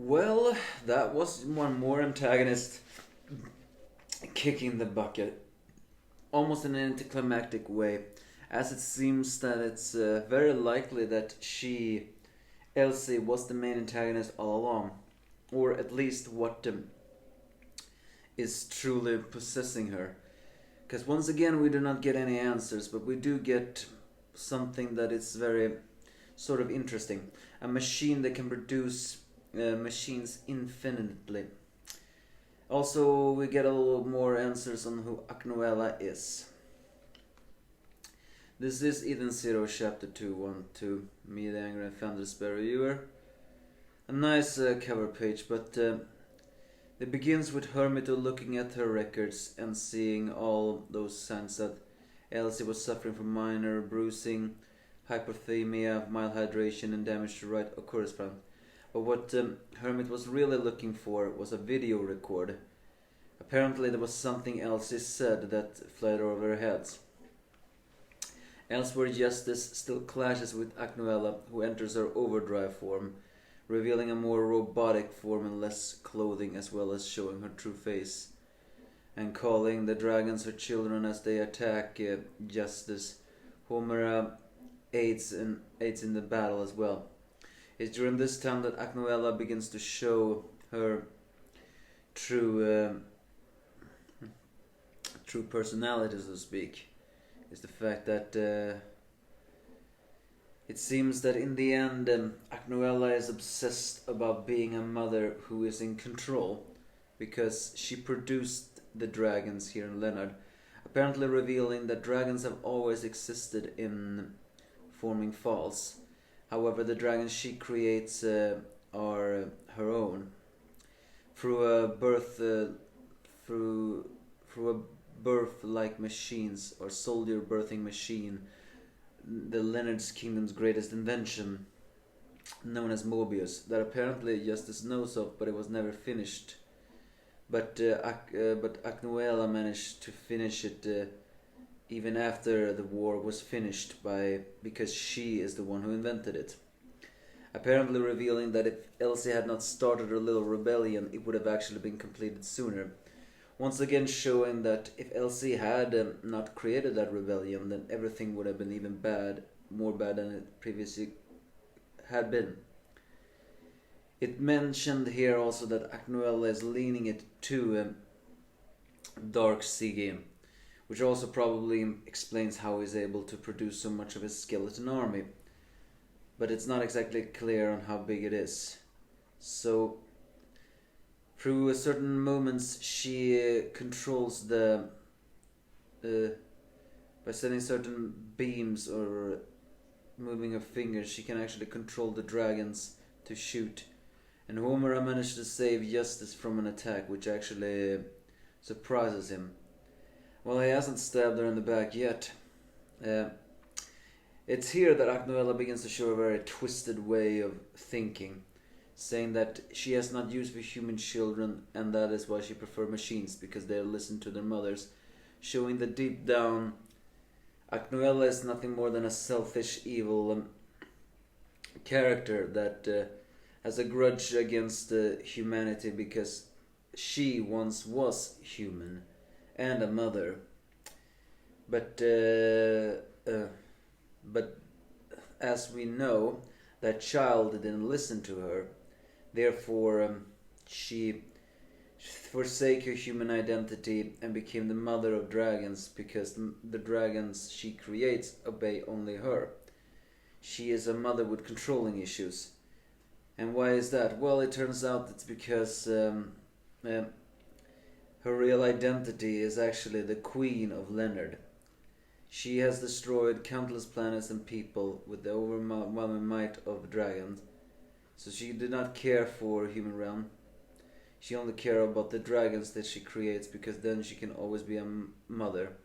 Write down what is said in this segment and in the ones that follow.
Well, that was one more antagonist kicking the bucket, almost in an anticlimactic way, as it seems that it's very likely that Elsie, was the main antagonist all along, or at least what is truly possessing her. Because once again, we do not get any answers, but we do get something that is very sort of interesting. A machine that can produce machines infinitely. Also, we get a little more answers on who Acnoella is. This is Eden Zero Chapter 212, me the Angry and Thunderspear reviewer. A nice cover page, but it begins with Hermito looking at her records and seeing all those signs that Elsie was suffering from minor bruising, hypothermia, mild hydration, and damage to right correspond. But what Hermit was really looking for was a video record. Apparently there was something Elsie said that fled over their heads. Elsewhere, Justice still clashes with Acnoella, who enters her overdrive form, revealing a more robotic form and less clothing, as well as showing her true face, and calling the dragons her children as they attack Justice. Homer aids in the battle as well. It's during this time that Acnoella begins to show her true personality, so to speak. Is the fact that it seems that in the end Acnoella is obsessed about being a mother who is in control, because she produced the dragons here in Leonard, apparently revealing that dragons have always existed in forming falls. However, the dragons she creates are her own. Through a birth-like machines, or soldier birthing machine, the Leonard's Kingdom's greatest invention, known as Mobius, that apparently Justice knows of, but it was never finished. But Acnoella managed to finish it even after the war was finished, because she is the one who invented it. Apparently revealing that if Elsie had not started her little rebellion, it would have actually been completed sooner. Once again showing that if Elsie had not created that rebellion, then everything would have been even more bad than it previously had been. It mentioned here also that Acnoella is leaning it to Dark Sigi, which also probably explains how he's able to produce so much of his skeleton army. But it's not exactly clear on how big it is. So, through certain moments, she controls by sending certain beams or moving her fingers, she can actually control the dragons to shoot. And Homura managed to save Justice from an attack, which actually surprises him. Well, he hasn't stabbed her in the back yet. It's here that Acnoella begins to show a very twisted way of thinking, saying that she has not use for human children, and that is why she prefers machines, because they listen to their mothers, showing that deep down Acnoella is nothing more than a selfish, evil character that has a grudge against humanity, because she once was human and a mother, but as we know, that child didn't listen to her. Therefore, she forsake her human identity and became the mother of dragons, because the dragons she creates obey only her. She is a mother with controlling issues. And why is that? Well, it turns out it's because her real identity is actually the Queen of Leonard. She has destroyed countless planets and people with the overwhelming might of dragons. So she did not care for human realm. She only cared about the dragons that she creates, because then she can always be a mother.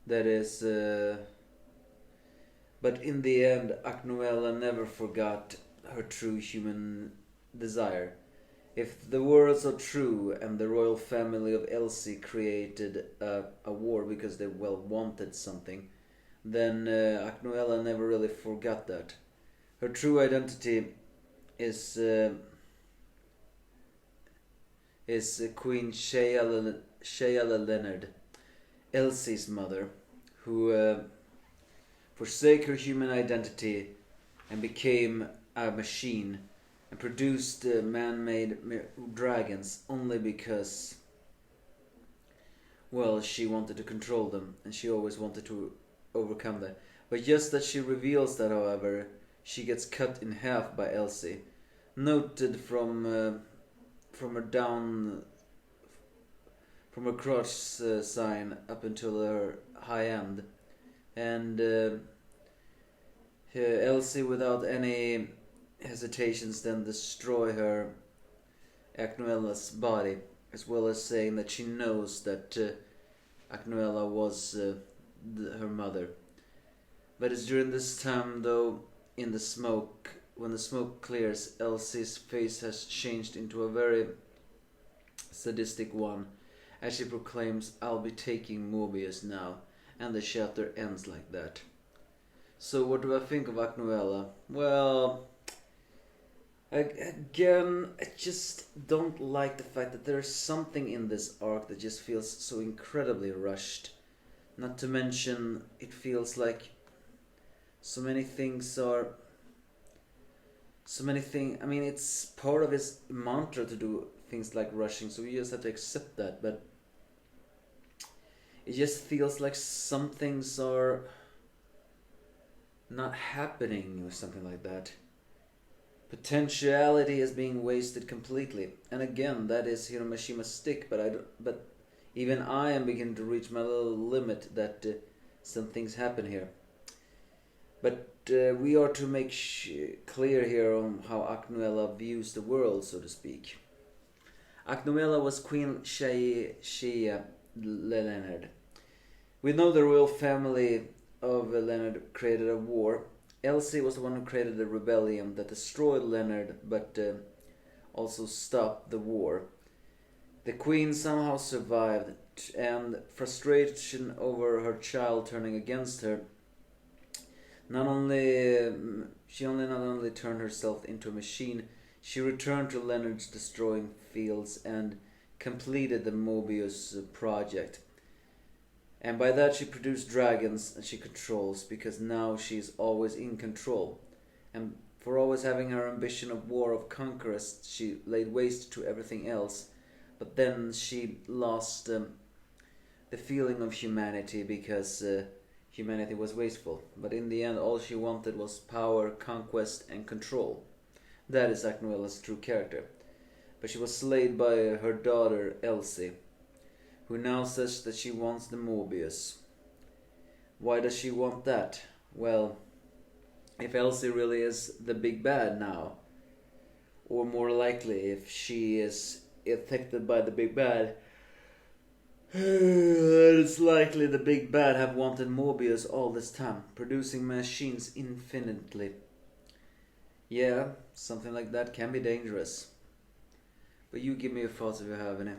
That is... But in the end, Acnoella never forgot her true human desire. If the words are true and the royal family of Elsie created a war because they wanted something, then Acnoella never really forgot that. Her true identity is uh, is Queen Shayla Leonard, Elsie's mother, who forsake her human identity and became a machine and produced man-made dragons only because, well, she wanted to control them and she always wanted to overcome that. But just as she reveals that, however, she gets cut in half by Elsie, noted from her down from her crotch sign up until her high end, and Elsie, without any hesitations, then destroy her Acnoella's body, as well as saying that she knows that Acnoella was her mother. But it's during this time, though, in the smoke, when the smoke clears, Elsie's face has changed into a very sadistic one, as she proclaims, "I'll be taking Mobius now," and the chapter ends like that. So what do I think of Acnoella? Well, again, I just don't like the fact that there's something in this arc that just feels so incredibly rushed. Not to mention, it feels like so many things are... I mean, it's part of his mantra to do things like rushing, so you just have to accept that, but it just feels like some things are not happening or something like that. Potentiality is being wasted completely, and again, that is Hiromashima's stick. But even I am beginning to reach my little limit that some things happen here. But we are to make clear here on how Acnoella views the world, so to speak. Acnoella was Queen Shea Leonard. We know the royal family of Leonard created a war. Elsie was the one who created a rebellion that destroyed Leonard, but also stopped the war. The queen somehow survived, and frustration over her child turning against her, she not only turned herself into a machine, she returned to Leonard's destroying fields and completed the Mobius project. And by that she produced dragons that she controls, because now she's always in control. And for always having her ambition of war of conquest, she laid waste to everything else. But then she lost the feeling of humanity, because humanity was wasteful. But in the end, all she wanted was power, conquest, and control. That is Acnoella's true character. But she was slayed by her daughter Elsie, who now says that she wants the Mobius. Why does she want that? Well, if Elsie really is the big bad now, or more likely if she is affected by the big bad, it's likely the big bad have wanted Mobius all this time, producing machines infinitely. Yeah, something like that can be dangerous. But you give me your thoughts if you have any.